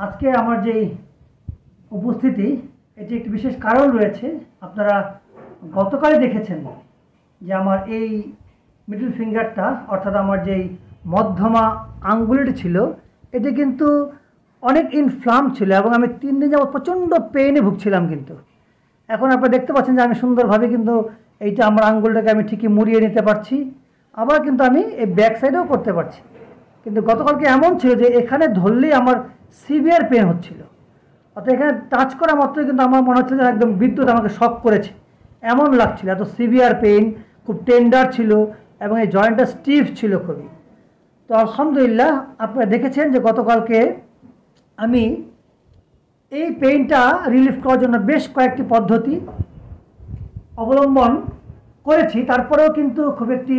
আজকে আমার যে উপস্থিতি এটি একটি বিশেষ কারণ রয়েছে। আপনারা গতকালই দেখেছেন যে আমার এই মিডল ফিঙ্গারটা অর্থাৎ আমার যেই মধ্যমা আঙ্গুলটি ছিল এটি কিন্তু অনেক ইনফ্লাম ছিল এবং আমি 3 দিন যাবত প্রচণ্ড পেইনে ভুগছিলাম। কিন্তু এখন আপনারা দেখতে পাচ্ছেন যে আমি সুন্দরভাবে কিন্তু এইটা আমার আঙ্গুলটাকে আমি ঠিকই মুড়িয়ে নিতে পারছি, আবার কিন্তু আমি এই ব্যাক সাইডেও করতে পারছি। কিন্তু গতকালকে এমন ছিল যে এখানে ধরলেই আমার সিভিয়ার পেন হচ্ছিল, অর্থাৎ এখানে টাচ করা মাত্রই কিন্তু আমার মনে হচ্ছে যে একদম বিদ্যুৎ আমাকে শক করেছে, এমন লাগছিল। এত সিভিয়ার পেইন, খুব টেন্ডার ছিল এবং এই জয়েন্টটা স্টিফ ছিল খুবই। তো আলহামদুলিল্লাহ আপনারা দেখেছেন যে গতকালকে আমি এই পেইনটা রিলিফ করার জন্য বেশ কয়েকটি পদ্ধতি অবলম্বন করেছি, তারপরেও কিন্তু খুব একটি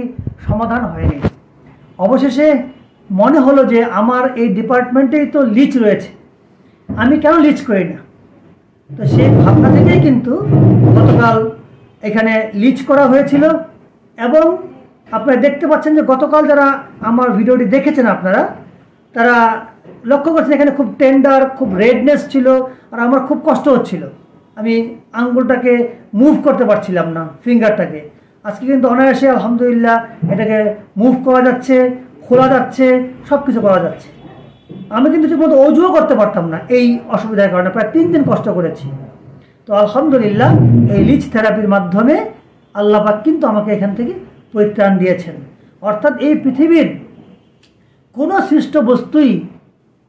সমাধান হয়নি। অবশেষে মনে হলো যে আমার এই ডিপার্টমেন্টেই তো লিচ রয়েছে, আমি কেন লিচ করি না। তো সেই ভাবনা থেকেই কিন্তু গতকাল এখানে লিচ করা হয়েছিল। এবং আপনারা দেখতে পাচ্ছেন যে গতকাল যারা আমার ভিডিওটি দেখেছেন আপনারা তারা লক্ষ্য করছেন এখানে খুব টেন্ডার, খুব রেডনেস ছিল আর আমার খুব কষ্ট হচ্ছিল, আমি আঙ্গুলটাকে মুভ করতে পারছিলাম না, ফিঙ্গারটাকে। আজকে কিন্তু অনায়াসে আলহামদুলিল্লাহ এটাকে মুভ করা যাচ্ছে, খোলা যাচ্ছে, সব কিছু করা যাচ্ছে। আমি কিন্তু ঠিকমতো অজুও করতে পারতাম না এই অসুবিধার কারণে, প্রায় 3 দিন কষ্ট করেছি। তো আলহামদুলিল্লাহ এই লিচ থেরাপির মাধ্যমে আল্লাহ পাক কিন্তু আমাকে এখান থেকে পরিত্রাণ দিয়েছেন। অর্থাৎ এই পৃথিবীর কোনো সৃষ্ট বস্তুই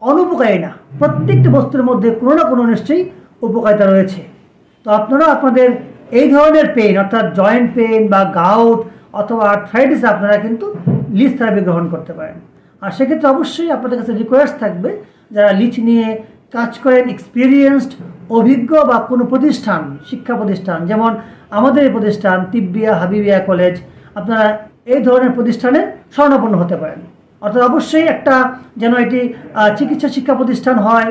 অনুপকারী না, প্রত্যেকটি বস্তুর মধ্যে কোনো না কোনো নিশ্চয়ই উপকারিতা রয়েছে। তো আপনারা আপনাদের এই ধরনের পেইন অর্থাৎ জয়েন্ট পেইন বা গাউট অথবা আর্থ্রাইটিস আপনারা কিন্তু লিচ থেরাপি গ্রহণ করতে পারেন। আর সেক্ষেত্রে অবশ্যই আপনাদের কাছে রিকোয়েস্ট থাকবে যারা লিচ নিয়ে কাজ করেন, এক্সপিরিয়েন্সড, অভিজ্ঞ বা কোনো প্রতিষ্ঠান, শিক্ষা প্রতিষ্ঠান, যেমন আমাদের এই প্রতিষ্ঠান তিব্বিয়া হাবিবিয়া কলেজ, আপনারা এই ধরনের প্রতিষ্ঠানে শরণাপন্ন হতে পারেন। অর্থাৎ অবশ্যই একটা যেন এটি চিকিৎসা শিক্ষা প্রতিষ্ঠান হয়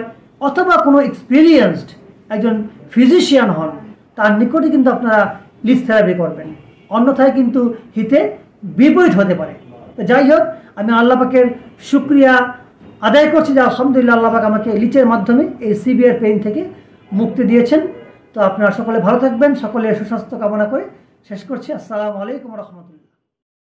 অথবা কোনো এক্সপিরিয়েন্সড একজন ফিজিশিয়ান হন, তার নিকটে কিন্তু আপনারা লিচ থেরাপি করবেন, অন্যথায় কিন্তু হিতে বিপরীত হতে পারে। তো যাই হোক, আমি আল্লাহ পাকের শুকরিয়া আদায় করছি যে আলহামদুলিল্লাহ আল্লাহ পাক আমাকে লিচের মাধ্যমে এই সিভিয়ার পেইন থেকে মুক্তি দিয়েছেন। তো আপনারা সকলে ভালো থাকবেন, সকলের সুস্বাস্থ্য কামনা করে শেষ করছি। আসসালামু আলাইকুম রহমতুল্লাহ।